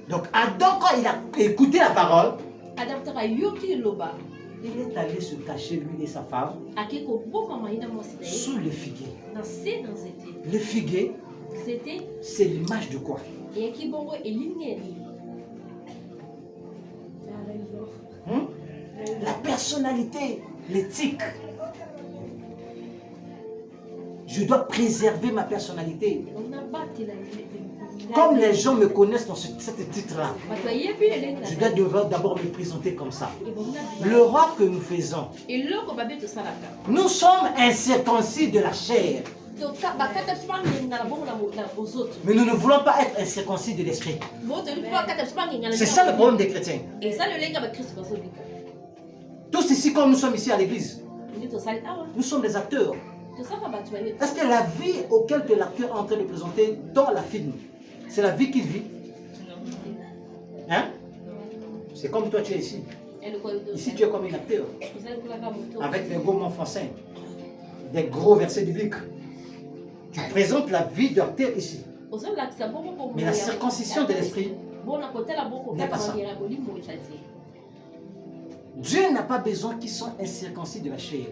Donc, Adam, quand il a écouté la parole, il est allé se cacher, lui et sa femme, sous le figuier. Le figuier, c'est l'image de quoi? La personnalité, l'éthique. Je dois préserver ma personnalité. Comme les gens me connaissent dans ce titre-là, je dois d'abord me présenter comme ça. Le roi que nous faisons, nous sommes incirconcis de la chair. Mais nous ne voulons pas être incirconcis de l'esprit. C'est ça le problème des chrétiens. Tous ici, comme nous sommes ici à l'église, nous sommes des acteurs. Est-ce que la vie auquel tu es l'acteur est en train de présenter dans la film, c'est la vie qu'il vit? Hein? C'est comme toi, tu es ici. Ici, tu es comme un acteur. Avec des gros mots français, des gros versets bibliques. Tu présentes la vie d'acteur ici. Mais la circoncision de l'esprit n'est pas ça. Dieu n'a pas besoin qu'ils soient incirconcis de la chair.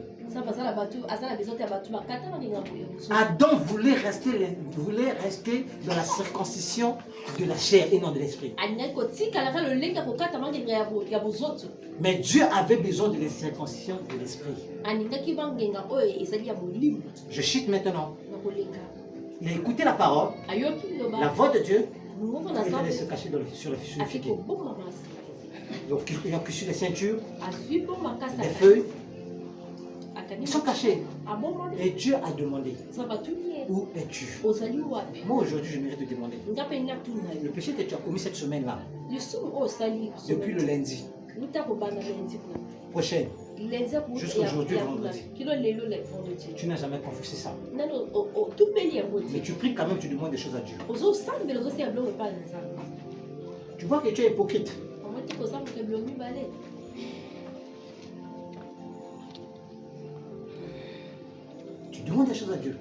Adam voulait rester dans la circoncision de la chair et non de l'esprit. Mais Dieu avait besoin de la circoncision de l'esprit. Je chute maintenant. Il a écouté la parole, la voix de Dieu, et il allait se cacher sur le fichier. Donc ils ont cuché les ceintures, les feuilles. Ils sont cachés. Et Dieu a demandé, où es-tu? Moi aujourd'hui je mérite de demander. Le péché que tu as commis cette semaine-là, depuis le lundi prochain, jusqu'aujourd'hui vendredi, tu n'as jamais confessé ça. Mais tu pries quand même, tu demandes des choses à Dieu. Tu vois que tu es hypocrite. Tu demandes des choses à Dieu.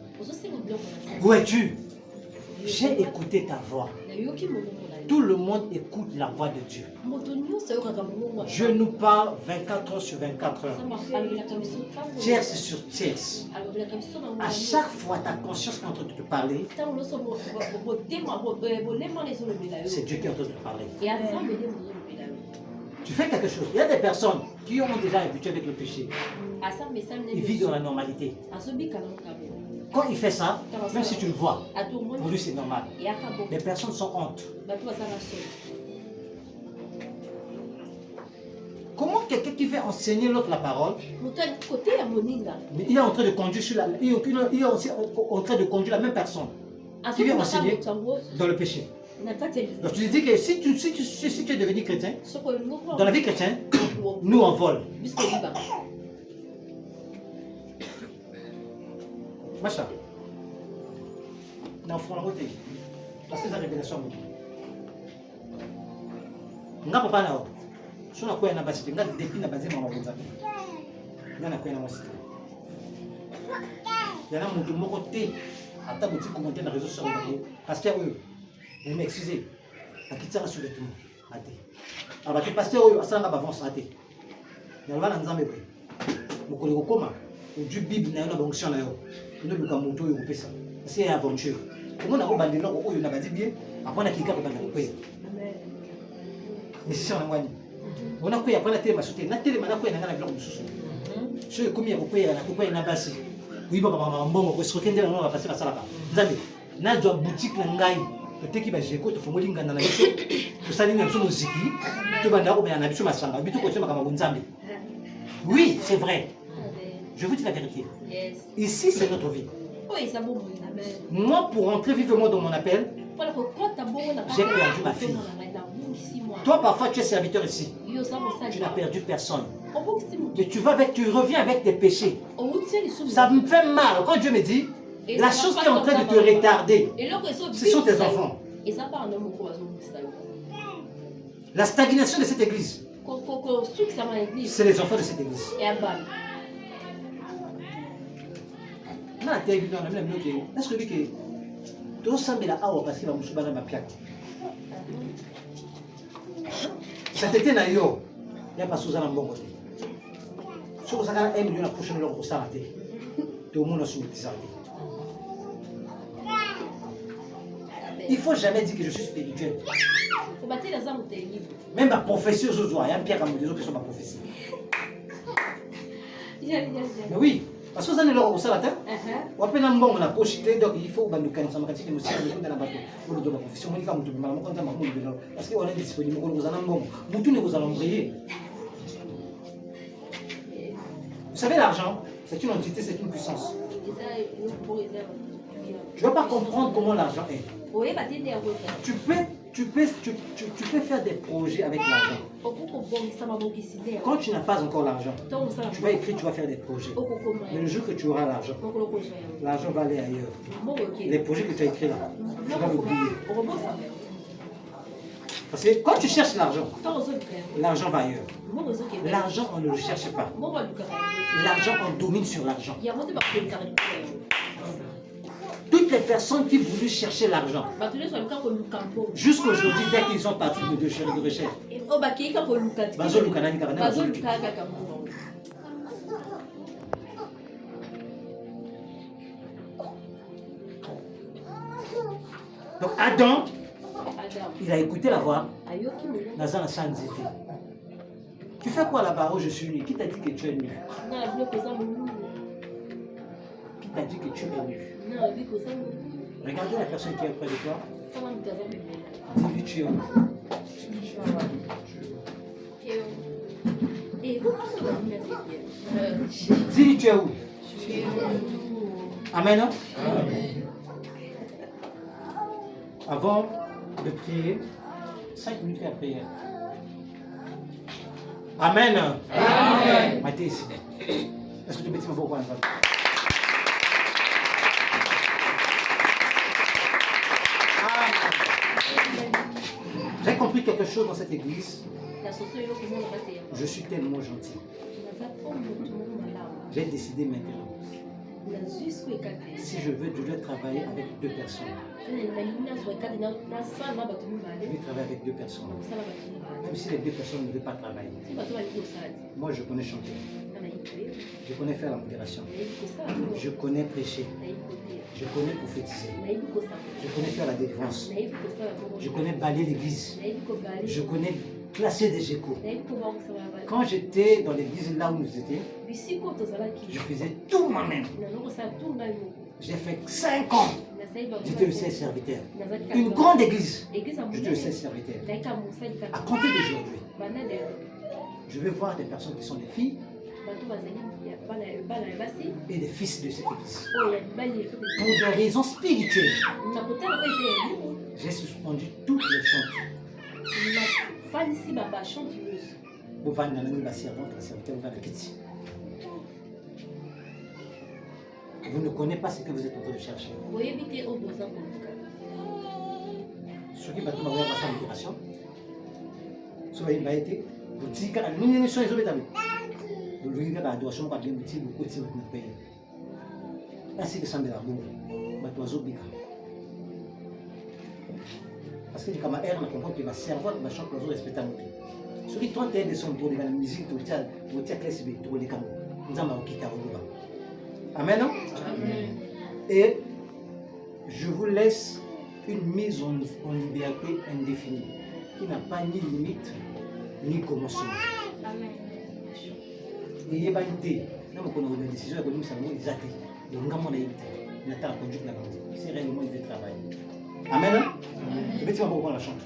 Où es-tu? J'ai écouté ta voix. Tout le monde écoute la voix de Dieu. Je nous parle 24 heures sur 24 heures. Tierce sur tierce. À chaque fois, ta conscience est en train de te parler. C'est Dieu qui est en train de te parler. Tu fais quelque chose. Il y a des personnes qui ont déjà habitué avec le péché. Ils vivent dans la normalité. Quand il fait ça, même si tu le vois, pour lui c'est normal. Les personnes sont honte. Comment quelqu'un qui fait enseigner l'autre la parole, mais il est en train de conduire il est aussi en train de conduire la même personne qui vient enseigner dans le péché. Donc tu dis que si tu es devenu chrétien, dans la vie chrétienne, nous on vole. Macha. Dans le front, parce que c'est la révélation. Nga papa na o. So na kwena basite nga depuis na bazema mabonza. Nga na kwena mwasite. Yana mutu moko te ata boti commenter na réseaux sociaux pasteur oyo. Vous m'excusez. Akitara sur le tout. Ate. Abaki pasteur oyo asanga ba avance ate. Yalwa na nzambe pe. Mokolo kokoma. Du Bible na yo na fonction na yo. Nous luka mutu oyo kopesa. C'est une aventure. Comment on a bandé là où on a dit bien après on a cliqué pour bandé quoi. Mais c'est ça on a wani. On a quoi après la télé masouté. Na télé mana quoi na ngana bloc mususu. Je comme ya quoi na quoi na basi. Oui ba ba mbongo ko sokende na ba passer la sala. Nzambe. Na jo boutique na ngai. Peut-être ba jeko to fomoli ngana na biso. To sali na biso muziki. To banda ko na biso masanga. Bitu ko tsema kama nzambe. Oui, c'est vrai. Je vous dis la vérité. Ici c'est notre vie. Moi, pour entrer vivement dans mon appel, j'ai perdu ma fille. Toi, parfois, tu es serviteur ici. Tu n'as perdu personne. Mais tu reviens avec tes péchés. Ça me fait mal quand Dieu me dit, la chose qui est en train de te retarder, ce sont tes enfants. La stagnation de cette église, c'est les enfants de cette église. Est-ce que tu as ça la awa parce que va moucher ma piac. Ça t'était na yo, il y a pas sous un bon côté. Si vous avez 1 million la prochaine heure pour s'arrêter, tout le monde a soumis s'arrêter. Il faut jamais dire que je suis spirituel. Même ma prophétie aux autres, il y a un pierre comme des autres qui sont ma prophétie. Mais oui. Parce que vous allez leur au salatin, ou à peine un bon, on a poché, donc il faut que nous connaissions la quantité de musique dans la bateau. Pour le profession, on dit comme tout le monde, parce qu'on est disponible, on vous en a un bon. Nous tous nous allons briller. Vous savez, l'argent, c'est une entité, c'est une puissance. Tu ne vas pas comprendre comment l'argent est. Tu peux faire des projets avec l'argent. Quand tu n'as pas encore l'argent, tu vas écrire, tu vas faire des projets. Mais le jour que tu auras l'argent, l'argent va aller ailleurs. Les projets que tu as écrits là, tu vas l'oublier. Parce que quand tu cherches l'argent, l'argent va ailleurs. L'argent, on ne le cherche pas. L'argent, on domine sur l'argent. Toutes les personnes qui voulaient chercher l'argent, jusqu'aujourd'hui, dès qu'ils sont partis de recherche, donc Adam, il a écouté la voix. Tu fais quoi là-bas? Oh, je suis nu. Qui t'a dit que tu es nu? Qui t'a dit que tu es nu? Regardez la personne qui est près de toi. Dis-lui tu es où? Dis-lui tu es où? Amen. Hein? Avant de prier, 5 minutes à prière. Amen. Amen. Matthieu ici. Est-ce que tu peux dire pourquoi? J'ai compris quelque chose dans cette église. Je suis tellement gentil. J'ai décidé maintenant. Si je veux travailler avec 2 personnes. Je vais travailler avec 2 personnes. Même si les 2 personnes ne veulent pas travailler. Moi, je connais chanter. Je connais faire la modération. Je connais prêcher. Je connais prophétiser. Je connais faire la délivrance. Je connais balayer l'église. Je connais classer des échos. Quand j'étais dans l'église là où nous étions, je faisais tout moi-même. J'ai fait 5 ans. J'étais le seul serviteur. Une grande église. J'étais le seul serviteur. À compter d'aujourd'hui, je vais voir des personnes qui sont des filles et des fils de cette église. Pour des raisons spirituelles, j'ai suspendu toutes les chants. Vous vendez la servante, la serviteur, vous vendez la petite. Vous ne connaissez pas ce que vous êtes en train de chercher. Ceux qui battent ma voix passer à l'opération, ceux qui battent, vous dites que nous ne sommes pas établis. Vous dites que l'adoration va bien petit, vous côté votre pays. Ainsi que ça me l'a bon, votre oiseau bica. Parce que les camarades ne comprennent que ma servante, ma chambre, l'oiseau respectable. Ceux qui tentent de son tour de la musique, tout le temps, classe B, tout le camon. Nous avons quitté au Amen. Et je vous laisse une mise en liberté indéfinie qui n'a pas ni limite ni commencement. Et il y a une idée. Nous avons une décision économique, ça nous est athée. Donc nous avons une idée. Nous avons la conduite de la bande. C'est réellement une idée de travail. Amen. Et puis tu vas voir la chambre.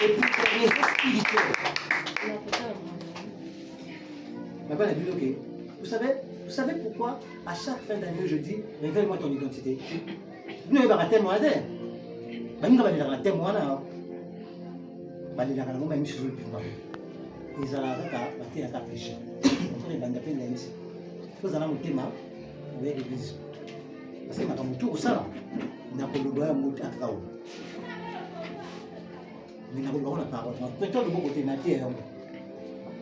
Et pour les raisons spirituelles. Vous savez pourquoi à chaque fin d'année je dis révèle-moi ton identité. Nous ne pas témoigner. Nous ne pas témoigner. Ils allaient à péché. On les bandes peine ici. Faut aller au thème avec l'église. Parce que ma femme tout ça n'a pas le droit à monter à Kao. Mais n'a pas le droit à la parole. Peut-être le bon côté nature.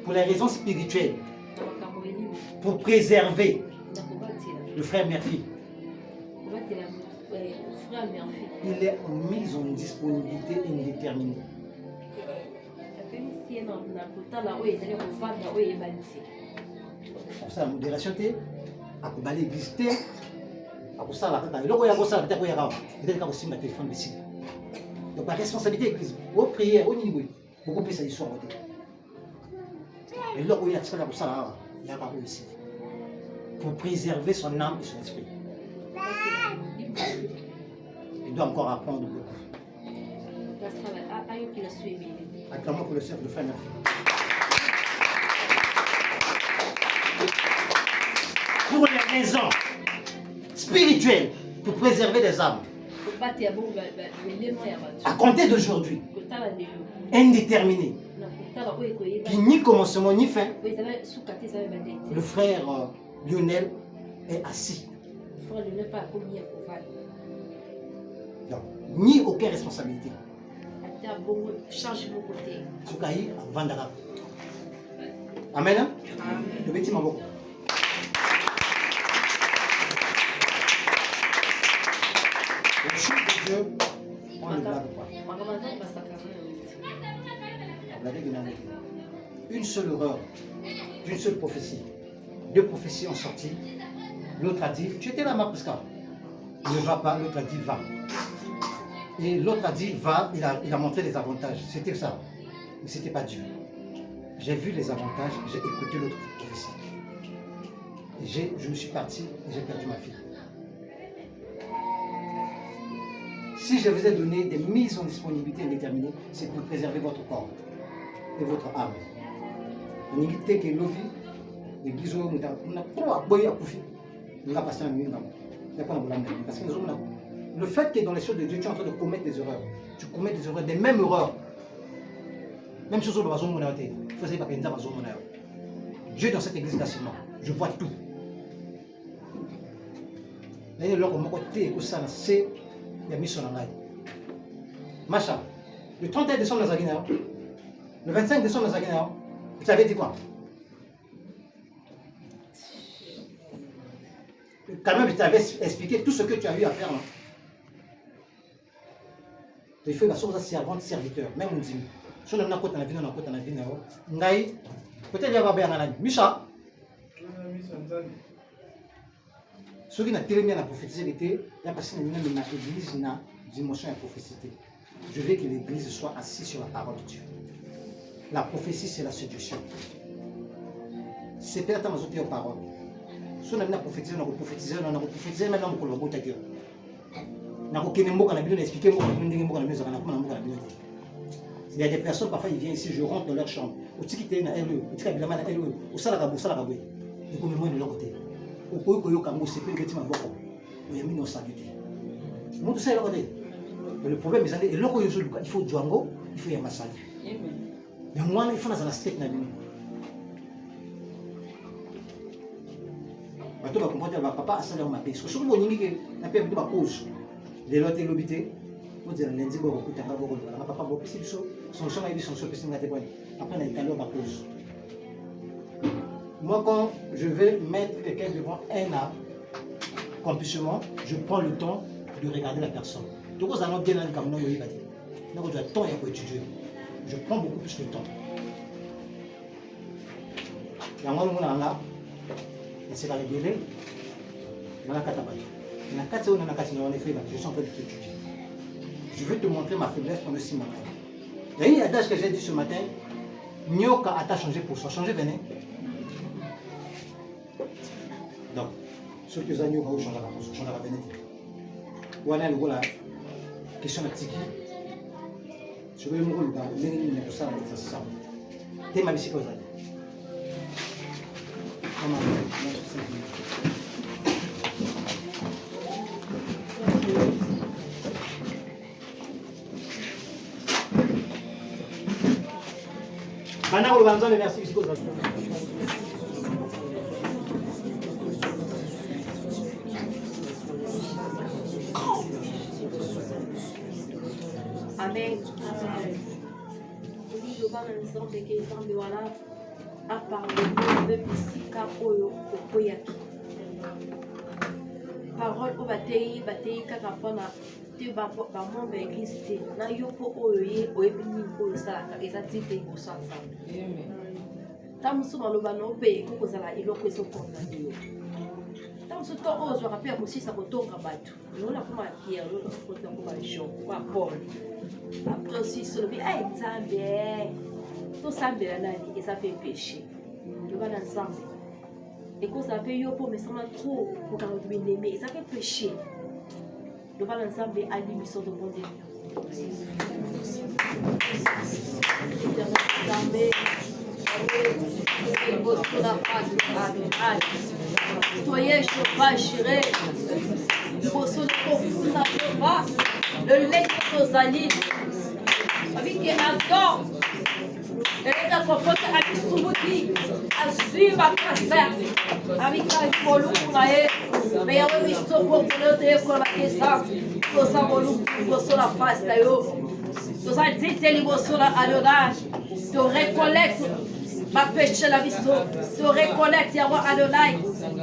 Pour les raisons spirituelles. Pour préserver le frère Murphy. Il est mis en disponibilité indéterminée. Pour ça, la modération, à couper l'église, à ça, la téléphone ici. Donc, la responsabilité de l'église, au prière, au niveau, beaucoup plus à l'histoire. Et là où il y a ça, il y a ici. Pour préserver son âme et son esprit. Il doit encore apprendre beaucoup. Acclamons pour le chef de frère Murphy. pour les raisons spirituelles, pour préserver les âmes. À compter d'aujourd'hui, indéterminé, qui ni commencement ni fin, le frère Lionel est assis. Donc, ni aucune responsabilité. Soukaï, Vandara. Amen. Le petit Maboko. Le chou de Dieu, on ne blague pas. Une seule erreur, d'une seule prophétie. 2 prophéties ont sorti. L'autre a dit, tu étais là, ma Pascal. Ne va pas, l'autre a dit, va. Et l'autre a dit, va, il a montré les avantages. C'était ça. Mais ce n'était pas Dieu. J'ai vu les avantages, j'ai écouté l'autre prophétie. Et je me suis parti et j'ai perdu ma fille. Si je vous ai donné des mises en disponibilité indéterminées, c'est pour préserver votre corps et votre âme. Parce que le fait que dans les choses de Dieu, tu es en train de commettre des erreurs. Tu commets des erreurs, des mêmes erreurs. Même chose sur le bazon monarté. Il faut savoir qu'il y a un bazon monarté. Dieu dans cette église facilement. Je vois tout. Le 31 décembre dans Zaguinao, le 25 décembre dans Zaguinao, vous avez dit quoi? Quand même, je t'avais expliqué tout ce que tu as eu à faire. Il faut que tu sois servante, serviteur, même on dit. Si on a un côté, on a un vie, peut-être qu'il y a un Micha. Ceux qui ont tellement prophétisé, il y a passé une église, une dimension de prophétie. Je veux que l'église soit assise sur la parole de Dieu. La prophétie, c'est la séduction. C'est peut-être ma parole. Si on a prophétisé, on a prophétisé, maintenant on a prophétisé. Il y a des personnes, parfois ils viennent ici, je rentre dans leur chambre. Le problème, c'est qu'il faut Django, il faut Yamassali. Mais moi, il faut la steak. Tu vas comprendre que papa a salaire ma paix. Parce que si vous avez une paix, vous avez une cause. Les lois de l'obité, vous dites lundi, vous avez un peu de papa, vous avez une sanction, vous avez une sanction, après, on a une cause. Moi, quand je vais mettre quelqu'un devant un accomplissement, je prends le temps de regarder la personne. Donc, vous allez bien dans le cameron, vous allez dire. Donc, le temps pour étudier. Je prends beaucoup plus de temps. Et moi, on a là, c'est la révélée. On a 4 abattus. On a 4 on a 4 on a fait, je suis en train de t'étudier. Je veux te montrer ma faiblesse pendant 6 mois. Il y a une adage que j'ai dit ce matin. Nyoka a changé pour soi. Changer, venez. Donc, ceux qui ont Nyoka, changer la venez. Voilà la question de Tiki. Je veux me rôle dans les ça avec ça. T'es ma bicyclette. Maintenant, on va merci. Amen. Parole au bataille kaka pona te ba membre église te na yo po oyo oyebini ko sala eza tite ko sala. Amen. Tamusu na loba no pe ko kozala iloko eso kona yo. Tamusu to ozo rapper ko sisa ko tonga batu. Yo na kuma Pierre yo ko tonga ba Jean ba Paul. Après aussi sur le ay Nzambe. To sambela nani eza fait péché. Yo ba na Nzambe. Et quand ça fait yo pour me semble trop pour quand tu m'aimer ça fait péché. Le bal ensemble à l'émission de bon Dieu. Soyez Jéhovah Jireh. Le lait de nos alliés. Avec les Azor. Et les compotes avec Soumouti. À suivre à Kasser. Avec un volou pour la mais il y a un histoire pour le téléphone à Kessa. Nous avons la face d'ailleurs. Nous avons dit que l'émotion à l'honneur. Tu récollectes ma péché la visto. Tu récollectes Yahweh Adonai.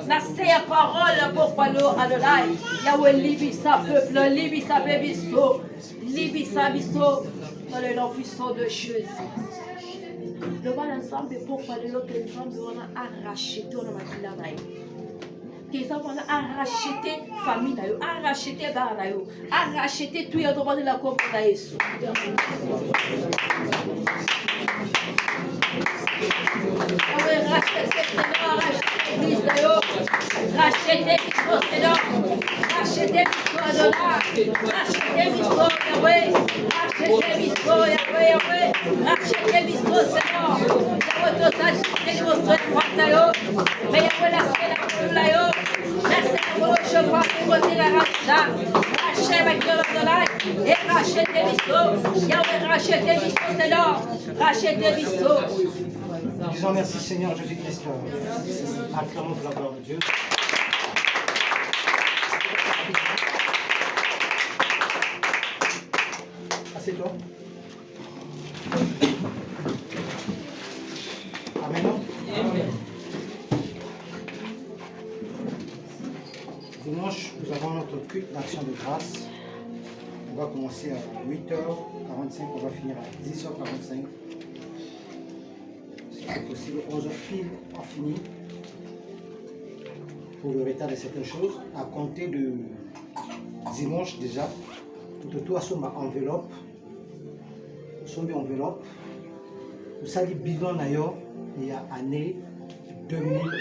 La c'est parole pour parler Adonai. Yahweh Libisa peuple, Libisa bebisto, Libisa bisto. Dans le nom puissant de Jésus. Le bon ensemble pour parler l'autre ensemble on a arraché tout le monde. Qu'ils ont arraché famille, arraché gars, arraché tout le monde de la coupe de Jésus. On va racheter l'église d'ailleurs, racheter l'histoire Seigneur, racheter l'histoire de l'art, racheter l'histoire Yahweh, racheter l'histoire Yahweh, racheter l'histoire Seigneur. Yahweh total, racheter l'histoire d'ailleurs, mais Yahweh la d'ailleurs. Merci pour le chemin pour côté la rachat. Rachet avec le nom de l'ail et rachetez des bisous. Yahweh rachetez des bisous, Seigneur. Rachetez des bisous. Disons merci Seigneur Jésus-Christ. Acclamons la gloire de Dieu. Assieds-toi. Amen. Amen. Dimanche, nous avons notre culte d'action de grâce. On va commencer à 8h45, on va finir à 10h45. Si c'est possible, 11h pile, on finit. Pour le retard de certaines choses, à compter de dimanche déjà, tout à ma enveloppe, sur l'enveloppe, vous savez, bilan d'ailleurs, il y a année 2023.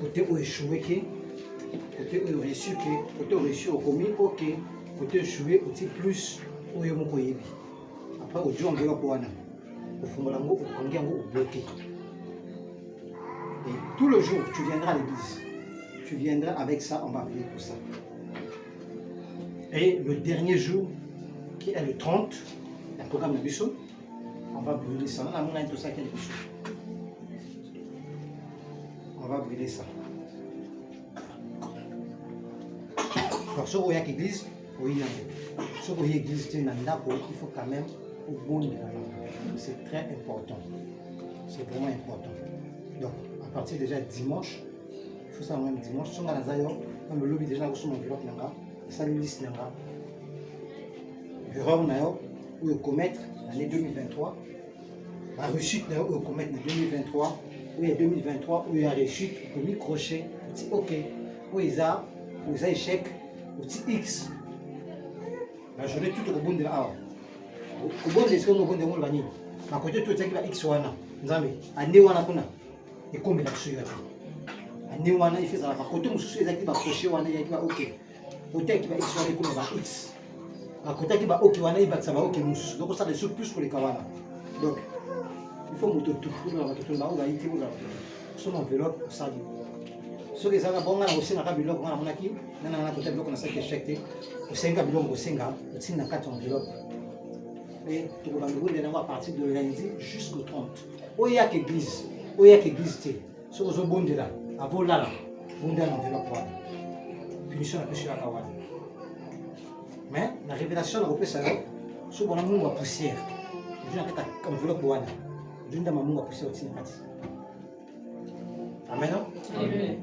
Côté où échoué, côté où reçu, côté où reçu au commis, ok, côté échoué, aussi plus où il y a mon coyebi. Après, au jour, on va pour un an. Au fond, on va bloqué. Et tout le jour, tu viendras à l'église. Tu viendras avec ça, on va prier pour ça. Et le dernier jour, qui est le 30, un programme de Bissot, on va brûler ça. On a tout ça qui est le Bissot. On va brûler ça. Alors, si vous voyez l'église, si vous voyez l'église, il faut quand même au bon de la langue. C'est très important. C'est vraiment important. Donc, à partir déjà dimanche, il faut savoir même dimanche, si on a la même le lobby déjà sur mon bureau, ça lui liste erreur où il commettre l'année 2023, la rechute où il commettre en 2023, où il y a 2023, où il y a rechute, où il y a crochet, ok, où il y a échec, où il y a X. La journée tout au bout de la hour. Au bout de l'espoir, au bout de la nuit. Ma côté tout est X wana. Nzambe, année wana kuna. Et combien de choses année wana il fait ça. Ma côté mususu ezaki ba crochet wana il y a ok. Côté qui va X wana kuna ba X. Ma côté qui va ok wana il va ça va ok mususu. Donc ça les plus pour les kawana. Donc il faut moto tout pour la moto là on va y tirer là. Sur l'enveloppe ça dit. Sur les ana bonga na osenga ka biloko na monaki na côté biloko na ça qui échec. Osenga biloko osenga, otina na 4 enveloppes. Et tout le monde à partir de lundi jusqu'au 30. Où il y a l'église, où il y a l'église, sur le bon de là, à vos là, bon de l'enveloppe. Punition à péché à la Kawan. Mais la révélation, on peut savoir, sur mon amour à poussière. Je n'ai pas d'enveloppe pour Anna. Je n'ai pas d'enveloppe à poussière au Tinapati. Amen. Amen.